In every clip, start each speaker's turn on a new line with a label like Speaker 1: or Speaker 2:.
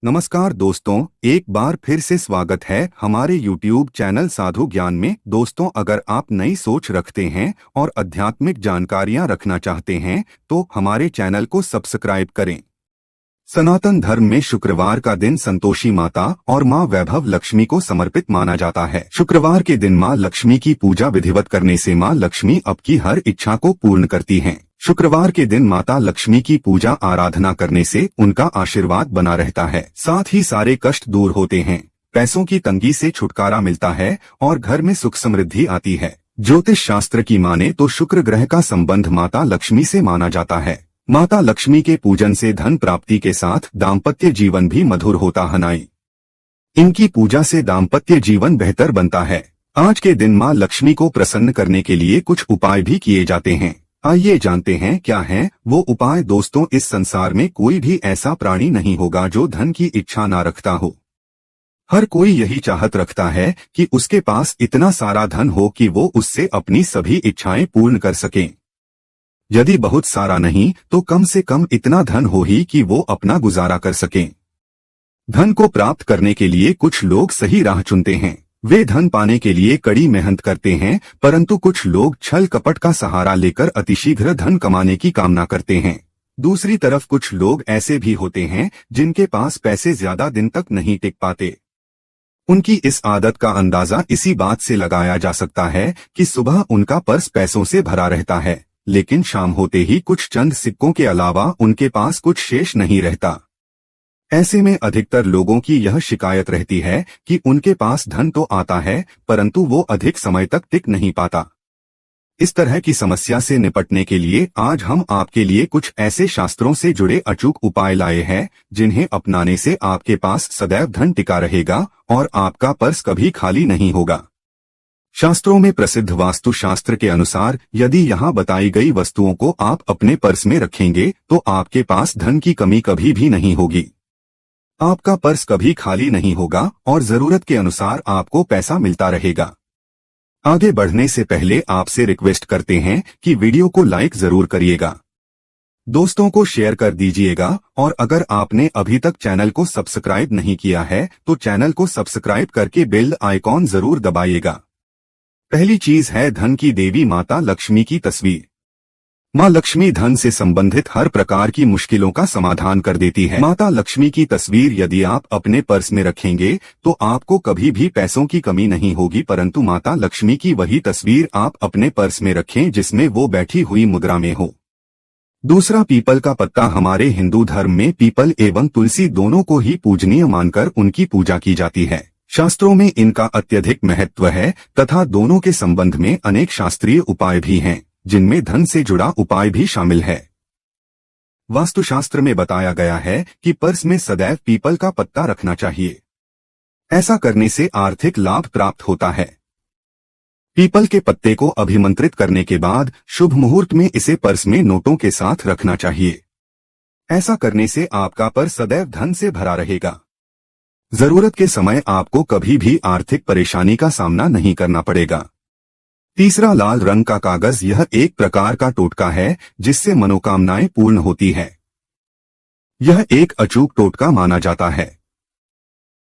Speaker 1: नमस्कार दोस्तों, एक बार फिर से स्वागत है हमारे YouTube चैनल साधु ज्ञान में। दोस्तों, अगर आप नई सोच रखते हैं और आध्यात्मिक जानकारियां रखना चाहते हैं तो हमारे चैनल को सब्सक्राइब करें। सनातन धर्म में शुक्रवार का दिन संतोषी माता और मां वैभव लक्ष्मी को समर्पित माना जाता है। शुक्रवार के दिन मां लक्ष्मी की पूजा विधिवत करने से मां लक्ष्मी आपकी हर इच्छा को पूर्ण करती हैं। शुक्रवार के दिन माता लक्ष्मी की पूजा आराधना करने से उनका आशीर्वाद बना रहता है। साथ ही सारे कष्ट दूर होते हैं, पैसों की तंगी से छुटकारा मिलता है और घर में सुख समृद्धि आती है। ज्योतिष शास्त्र की माने तो शुक्र ग्रह का संबंध माता लक्ष्मी से माना जाता है। माता लक्ष्मी के पूजन से धन प्राप्ति के साथ दाम्पत्य जीवन भी मधुर होता है। इनकी पूजा से दाम्पत्य जीवन बेहतर बनता है। आज के दिन मां लक्ष्मी को प्रसन्न करने के लिए कुछ उपाय भी किए जाते हैं। आइए जानते हैं क्या है वो उपाय। दोस्तों, इस संसार में कोई भी ऐसा प्राणी नहीं होगा जो धन की इच्छा ना रखता हो। हर कोई यही चाहत रखता है कि उसके पास इतना सारा धन हो कि वो उससे अपनी सभी इच्छाएं पूर्ण कर सकें। यदि बहुत सारा नहीं तो कम से कम इतना धन हो ही कि वो अपना गुजारा कर सकें। धन को प्राप्त करने के लिए कुछ लोग सही राह चुनते हैं। वे धन पाने के लिए कड़ी मेहनत करते हैं, परंतु कुछ लोग छल कपट का सहारा लेकर अतिशीघ्र धन कमाने की कामना करते हैं। दूसरी तरफ कुछ लोग ऐसे भी होते हैं जिनके पास पैसे ज्यादा दिन तक नहीं टिक पाते। उनकी इस आदत का अंदाजा इसी बात से लगाया जा सकता है कि सुबह उनका पर्स पैसों से भरा रहता है, लेकिन शाम होते ही कुछ चंद सिक्कों के अलावा उनके पास कुछ शेष नहीं रहता। ऐसे में अधिकतर लोगों की यह शिकायत रहती है कि उनके पास धन तो आता है परंतु वो अधिक समय तक टिक नहीं पाता। इस तरह की समस्या से निपटने के लिए आज हम आपके लिए कुछ ऐसे शास्त्रों से जुड़े अचूक उपाय लाए हैं जिन्हें अपनाने से आपके पास सदैव धन टिका रहेगा और आपका पर्स कभी खाली नहीं होगा। शास्त्रों में प्रसिद्ध वास्तु शास्त्र के अनुसार यदि यहाँ बताई गई वस्तुओं को आप अपने पर्स में रखेंगे तो आपके पास धन की कमी कभी भी नहीं होगी। आपका पर्स कभी खाली नहीं होगा और जरूरत के अनुसार आपको पैसा मिलता रहेगा। आगे बढ़ने से पहले आपसे रिक्वेस्ट करते हैं कि वीडियो को लाइक जरूर करिएगा, दोस्तों को शेयर कर दीजिएगा और अगर आपने अभी तक चैनल को सब्सक्राइब नहीं किया है तो चैनल को सब्सक्राइब करके बेल आइकॉन जरूर दबाइएगा। पहली चीज है धन की देवी माता लक्ष्मी की तस्वीर। मां लक्ष्मी धन से संबंधित हर प्रकार की मुश्किलों का समाधान कर देती है। माता लक्ष्मी की तस्वीर यदि आप अपने पर्स में रखेंगे तो आपको कभी भी पैसों की कमी नहीं होगी, परंतु माता लक्ष्मी की वही तस्वीर आप अपने पर्स में रखें जिसमें वो बैठी हुई मुद्रा में हो। दूसरा, पीपल का पत्ता। हमारे हिंदू धर्म में पीपल एवं तुलसी दोनों को ही पूजनीय मानकर उनकी पूजा की जाती है। शास्त्रों में इनका अत्यधिक महत्व है तथा दोनों के संबंध में अनेक शास्त्रीय उपाय भी हैं जिनमें धन से जुड़ा उपाय भी शामिल है। वास्तुशास्त्र में बताया गया है कि पर्स में सदैव पीपल का पत्ता रखना चाहिए। ऐसा करने से आर्थिक लाभ प्राप्त होता है। पीपल के पत्ते को अभिमंत्रित करने के बाद शुभ मुहूर्त में इसे पर्स में नोटों के साथ रखना चाहिए। ऐसा करने से आपका पर्स सदैव धन से भरा रहेगा। जरूरत के समय आपको कभी भी आर्थिक परेशानी का सामना नहीं करना पड़ेगा। तीसरा, लाल रंग का कागज। यह एक प्रकार का टोटका है जिससे मनोकामनाएं पूर्ण होती है। यह एक अचूक टोटका माना जाता है।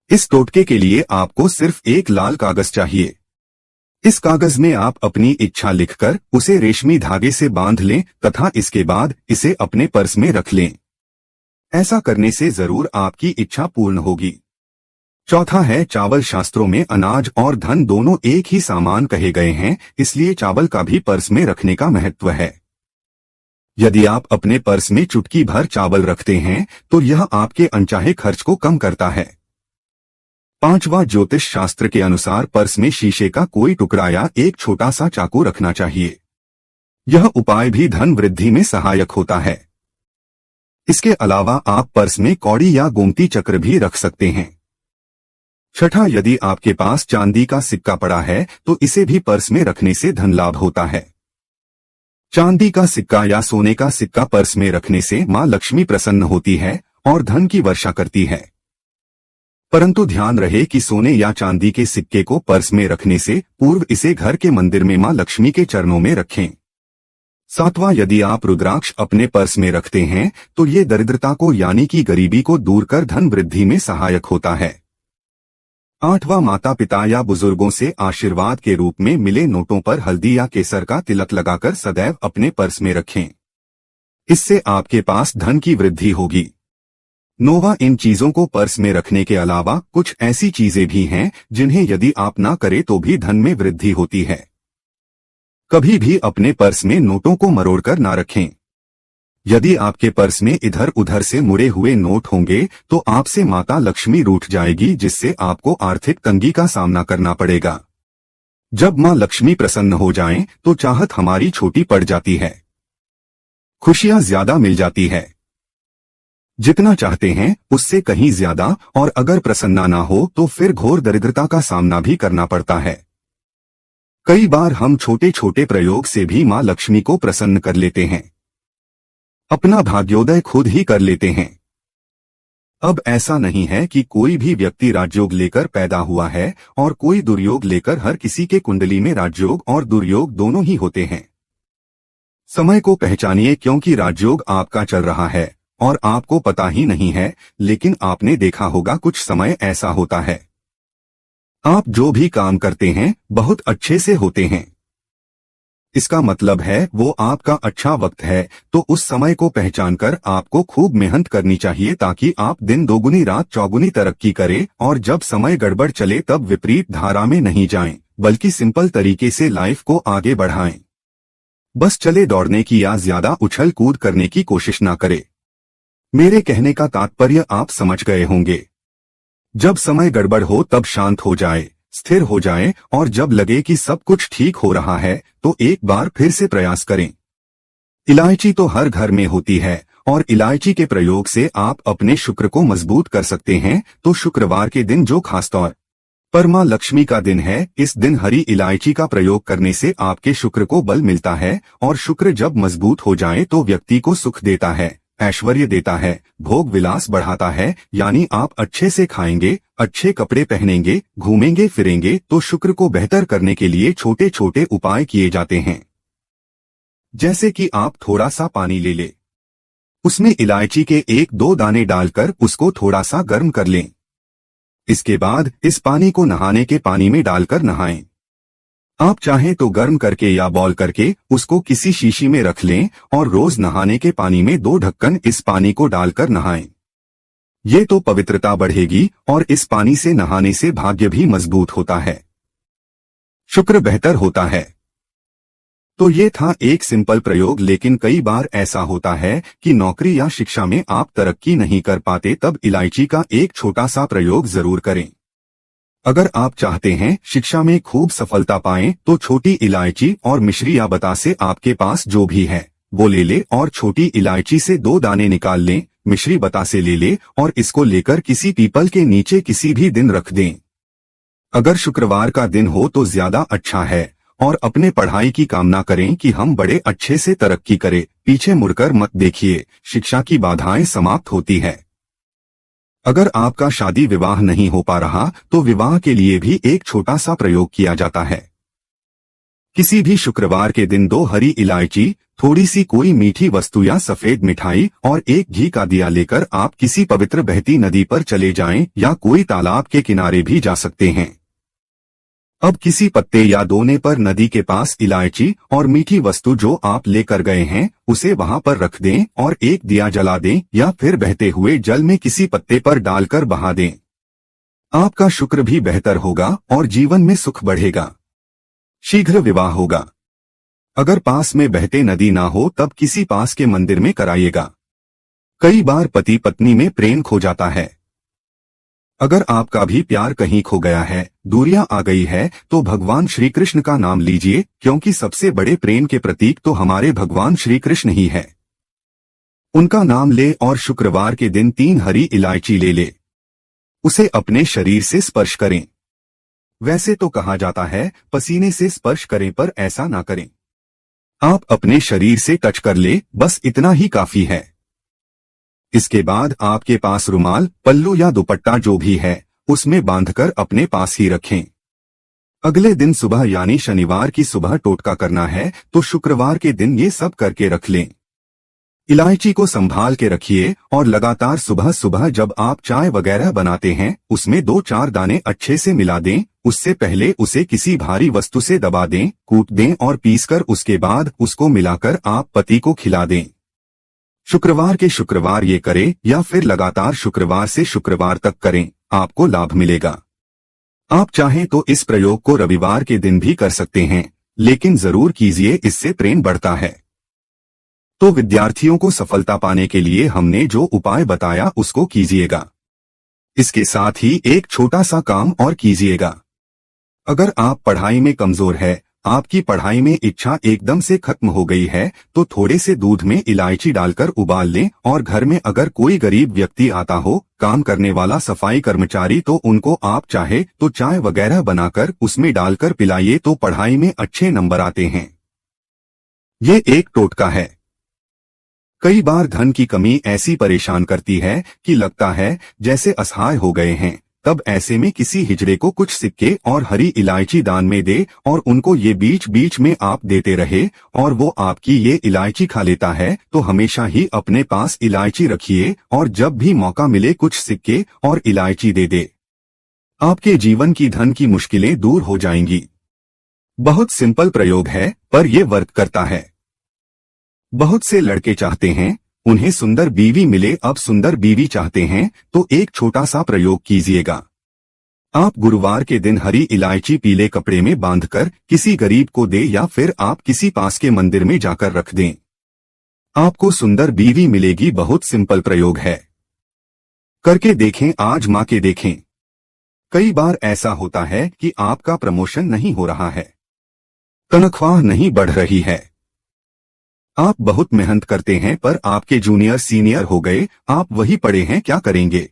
Speaker 1: इस टोटके के लिए आपको सिर्फ एक लाल कागज चाहिए। इस कागज में आप अपनी इच्छा लिखकर उसे रेशमी धागे से बांध लें तथा इसके बाद इसे अपने पर्स में रख लें। ऐसा करने से जरूर आपकी इच्छा पूर्ण होगी। चौथा है चावल। शास्त्रों में अनाज और धन दोनों एक ही सामान कहे गए हैं, इसलिए चावल का भी पर्स में रखने का महत्व है। यदि आप अपने पर्स में चुटकी भर चावल रखते हैं तो यह आपके अनचाहे खर्च को कम करता है। पांचवा, ज्योतिष शास्त्र के अनुसार पर्स में शीशे का कोई टुकड़ा या एक छोटा सा चाकू रखना चाहिए। यह उपाय भी धन वृद्धि में सहायक होता है। इसके अलावा आप पर्स में कौड़ी या गोमती चक्र भी रख सकते हैं। छठा, यदि आपके पास चांदी का सिक्का पड़ा है तो इसे भी पर्स में रखने से धन लाभ होता है। चांदी का सिक्का या सोने का सिक्का पर्स में रखने से मां लक्ष्मी प्रसन्न होती है और धन की वर्षा करती है। परंतु ध्यान रहे कि सोने या चांदी के सिक्के को पर्स में रखने से पूर्व इसे घर के मंदिर में मां लक्ष्मी के चरणों में रखें। सातवां, यदि आप रुद्राक्ष अपने पर्स में रखते हैं तो ये दरिद्रता को यानी कि गरीबी को दूर कर धन वृद्धि में सहायक होता है। आठवां, माता पिता या बुजुर्गों से आशीर्वाद के रूप में मिले नोटों पर हल्दी या केसर का तिलक लगाकर सदैव अपने पर्स में रखें। इससे आपके पास धन की वृद्धि होगी। नौवां, इन चीजों को पर्स में रखने के अलावा कुछ ऐसी चीजें भी हैं जिन्हें यदि आप ना करें तो भी धन में वृद्धि होती है। कभी भी अपने पर्स में नोटों को मरोड़कर ना रखें। यदि आपके पर्स में इधर उधर से मुड़े हुए नोट होंगे तो आपसे माता लक्ष्मी रूठ जाएगी, जिससे आपको आर्थिक तंगी का सामना करना पड़ेगा। जब मां लक्ष्मी प्रसन्न हो जाएं तो चाहत हमारी छोटी पड़ जाती है, खुशियां ज्यादा मिल जाती है। जितना चाहते हैं उससे कहीं ज्यादा, और अगर प्रसन्ना ना हो तो फिर घोर दरिद्रता का सामना भी करना पड़ता है। कई बार हम छोटे छोटे प्रयोग से भी मां लक्ष्मी को प्रसन्न कर लेते हैं, अपना भाग्योदय खुद ही कर लेते हैं। अब ऐसा नहीं है कि कोई भी व्यक्ति राजयोग लेकर पैदा हुआ है और कोई दुर्योग लेकर। हर किसी के कुंडली में राजयोग और दुर्योग दोनों ही होते हैं। समय को पहचानिए, क्योंकि राजयोग आपका चल रहा है और आपको पता ही नहीं है। लेकिन आपने देखा होगा कुछ समय ऐसा होता है, आप जो भी काम करते हैं बहुत अच्छे से होते हैं। इसका मतलब है वो आपका अच्छा वक्त है। तो उस समय को पहचानकर आपको खूब मेहनत करनी चाहिए, ताकि आप दिन दोगुनी रात चौगुनी तरक्की करें। और जब समय गड़बड़ चले तब विपरीत धारा में नहीं जाएं, बल्कि सिंपल तरीके से लाइफ को आगे बढ़ाएं। बस चले दौड़ने की या ज्यादा उछल कूद करने की कोशिश ना करें। मेरे कहने का तात्पर्य आप समझ गए होंगे। जब समय गड़बड़ हो तब शांत हो जाए, स्थिर हो जाए, और जब लगे कि सब कुछ ठीक हो रहा है तो एक बार फिर से प्रयास करें। इलायची तो हर घर में होती है और इलायची के प्रयोग से आप अपने शुक्र को मजबूत कर सकते हैं। तो शुक्रवार के दिन, जो खासतौर पर मां लक्ष्मी का दिन है, इस दिन हरी इलायची का प्रयोग करने से आपके शुक्र को बल मिलता है। और शुक्र जब मजबूत हो जाए तो व्यक्ति को सुख देता है, ऐश्वर्य देता है, भोग विलास बढ़ाता है। यानी आप अच्छे से खाएंगे, अच्छे कपड़े पहनेंगे, घूमेंगे फिरेंगे। तो शुक्र को बेहतर करने के लिए छोटे छोटे उपाय किए जाते हैं। जैसे कि आप थोड़ा सा पानी ले लें, उसमें इलायची के 1-2 दाने डालकर उसको थोड़ा सा गर्म कर लें। इसके बाद इस पानी को नहाने के पानी में डालकर नहाएं। आप चाहें तो गर्म करके या बॉयल करके उसको किसी शीशी में रख लें और रोज नहाने के पानी में 2 ढक्कन इस पानी को डालकर नहाएं। ये तो पवित्रता बढ़ेगी और इस पानी से नहाने से भाग्य भी मजबूत होता है, शुक्र बेहतर होता है। तो ये था एक सिंपल प्रयोग, लेकिन कई बार ऐसा होता है कि नौकरी या शिक्षा में आप तरक्की नहीं कर पाते, तब इलायची का एक छोटा सा प्रयोग जरूर करें। अगर आप चाहते हैं शिक्षा में खूब सफलता पाएं तो छोटी इलायची और मिश्री या बतासे आपके पास जो भी है वो ले ले, और छोटी इलायची से 2 दाने निकाल लें, मिश्री बतासे ले ले और इसको लेकर किसी पीपल के नीचे किसी भी दिन रख दें। अगर शुक्रवार का दिन हो तो ज्यादा अच्छा है। और अपने पढ़ाई की कामना करें कि हम बड़े अच्छे से तरक्की करें। पीछे मुड़कर मत देखिए, शिक्षा की बाधाएं समाप्त होती है। अगर आपका शादी विवाह नहीं हो पा रहा तो विवाह के लिए भी एक छोटा सा प्रयोग किया जाता है। किसी भी शुक्रवार के दिन 2 हरी इलायची, थोड़ी सी कोई मीठी वस्तु या सफेद मिठाई और 1 घी का दिया लेकर आप किसी पवित्र बहती नदी पर चले जाएं या कोई तालाब के किनारे भी जा सकते हैं। अब किसी पत्ते या दोने पर नदी के पास इलायची और मीठी वस्तु जो आप लेकर गए हैं उसे वहां पर रख दें और एक दिया जला दें या फिर बहते हुए जल में किसी पत्ते पर डालकर बहा दें। आपका शुक्र भी बेहतर होगा और जीवन में सुख बढ़ेगा, शीघ्र विवाह होगा। अगर पास में बहते नदी ना हो तब किसी पास के मंदिर में कराइएगा। कई बार पति पत्नी में प्रेम खो जाता है। अगर आपका भी प्यार कहीं खो गया है, दूरियां आ गई है, तो भगवान श्री कृष्ण का नाम लीजिए, क्योंकि सबसे बड़े प्रेम के प्रतीक तो हमारे भगवान श्री कृष्ण ही है। उनका नाम ले और शुक्रवार के दिन 3 हरी इलायची ले ले, उसे अपने शरीर से स्पर्श करें। वैसे तो कहा जाता है पसीने से स्पर्श करें, पर ऐसा ना करें। आप अपने शरीर से टच कर ले, बस इतना ही काफी है। इसके बाद आपके पास रुमाल, पल्लू या दुपट्टा जो भी है उसमें बांधकर अपने पास ही रखें। अगले दिन सुबह यानी शनिवार की सुबह टोटका करना है तो शुक्रवार के दिन ये सब करके रख लें। इलायची को संभाल के रखिए और लगातार सुबह सुबह जब आप चाय वगैरह बनाते हैं उसमें 2-4 दाने अच्छे से मिला दें। उससे पहले उसे किसी भारी वस्तु से दबा दें, कूट दें और पीसकर उसके बाद उसको मिलाकर आप पति को खिला दें। शुक्रवार के शुक्रवार ये करें या फिर लगातार शुक्रवार से शुक्रवार तक करें, आपको लाभ मिलेगा। आप चाहें तो इस प्रयोग को रविवार के दिन भी कर सकते हैं, लेकिन जरूर कीजिए, इससे प्रेम बढ़ता है। तो विद्यार्थियों को सफलता पाने के लिए हमने जो उपाय बताया उसको कीजिएगा। इसके साथ ही एक छोटा सा काम और कीजिएगा। अगर आप पढ़ाई में कमजोर है, आपकी पढ़ाई में इच्छा एकदम से खत्म हो गई है, तो थोड़े से दूध में इलायची डालकर उबाल लें और घर में अगर कोई गरीब व्यक्ति आता हो, काम करने वाला सफाई कर्मचारी, तो उनको आप चाहे तो चाय वगैरह बनाकर उसमें डालकर पिलाइए, तो पढ़ाई में अच्छे नंबर आते हैं। ये एक टोटका है। कई बार धन की कमी ऐसी परेशान करती है कि लगता है जैसे असहाय हो गए हैं। तब ऐसे में किसी हिजड़े को कुछ सिक्के और हरी इलायची दान में दे और उनको ये बीच बीच में आप देते रहे और वो आपकी ये इलायची खा लेता है, तो हमेशा ही अपने पास इलायची रखिए और जब भी मौका मिले कुछ सिक्के और इलायची दे दे। आपके जीवन की धन की मुश्किलें दूर हो जाएंगी। बहुत सिंपल प्रयोग है पर यह वर्क करता है। बहुत से लड़के चाहते हैं उन्हें सुंदर बीवी मिले, अब सुंदर बीवी चाहते हैं तो एक छोटा सा प्रयोग कीजिएगा। आप गुरुवार के दिन हरी इलायची पीले कपड़े में बांधकर किसी गरीब को दे या फिर आप किसी पास के मंदिर में जाकर रख दें। आपको सुंदर बीवी मिलेगी। बहुत सिंपल प्रयोग है, करके देखें, आजमा के देखें। कई बार ऐसा होता है कि आपका प्रमोशन नहीं हो रहा है, तनख्वाह नहीं बढ़ रही है, आप बहुत मेहनत करते हैं पर आपके जूनियर सीनियर हो गए, आप वही पड़े हैं, क्या करेंगे?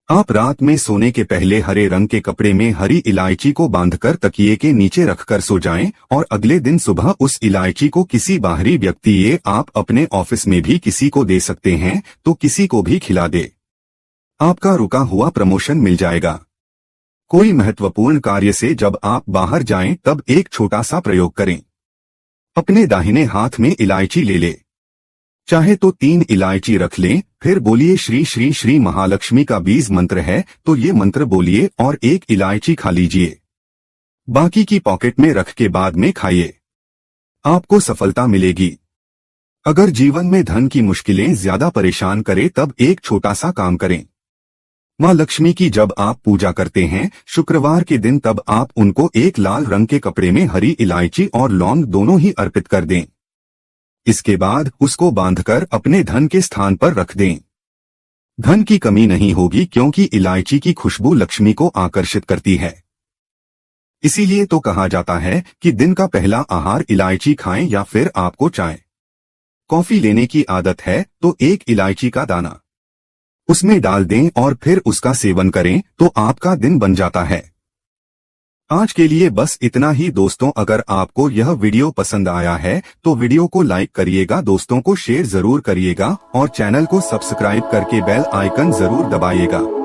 Speaker 1: आप रात में सोने के पहले हरे रंग के कपड़े में हरी इलायची को बांधकर तकिए के नीचे रखकर सो जाएं और अगले दिन सुबह उस इलायची को किसी बाहरी व्यक्ति, ये आप अपने ऑफिस में भी किसी को दे सकते हैं, तो किसी को भी खिला दे। आपका रुका हुआ प्रमोशन मिल जाएगा। कोई महत्वपूर्ण कार्य से जब आप बाहर जाएं तब एक छोटा सा प्रयोग करें। अपने दाहिने हाथ में इलायची ले ले, चाहे तो 3 इलायची रख लें, फिर बोलिए श्री श्री श्री महालक्ष्मी का बीज मंत्र है तो ये मंत्र बोलिए और 1 इलायची खा लीजिए। बाकी की पॉकेट में रख के बाद में खाइए, आपको सफलता मिलेगी। अगर जीवन में धन की मुश्किलें ज्यादा परेशान करे तब एक छोटा सा काम करें। माँ लक्ष्मी की जब आप पूजा करते हैं शुक्रवार के दिन, तब आप उनको एक लाल रंग के कपड़े में हरी इलायची और लौंग दोनों ही अर्पित कर दें। इसके बाद उसको बांधकर अपने धन के स्थान पर रख दें। धन की कमी नहीं होगी क्योंकि इलायची की खुशबू लक्ष्मी को आकर्षित करती है। इसीलिए तो कहा जाता है कि दिन का पहला आहार इलायची खाएं, या फिर आपको चाय कॉफी लेने की आदत है तो 1 इलायची का दाना उसमें डाल दें और फिर उसका सेवन करें तो आपका दिन बन जाता है। आज के लिए बस इतना ही दोस्तों। अगर आपको यह वीडियो पसंद आया है तो वीडियो को लाइक करिएगा, दोस्तों को शेयर जरूर करिएगा और चैनल को सब्सक्राइब करके बेल आइकन जरूर दबाइएगा।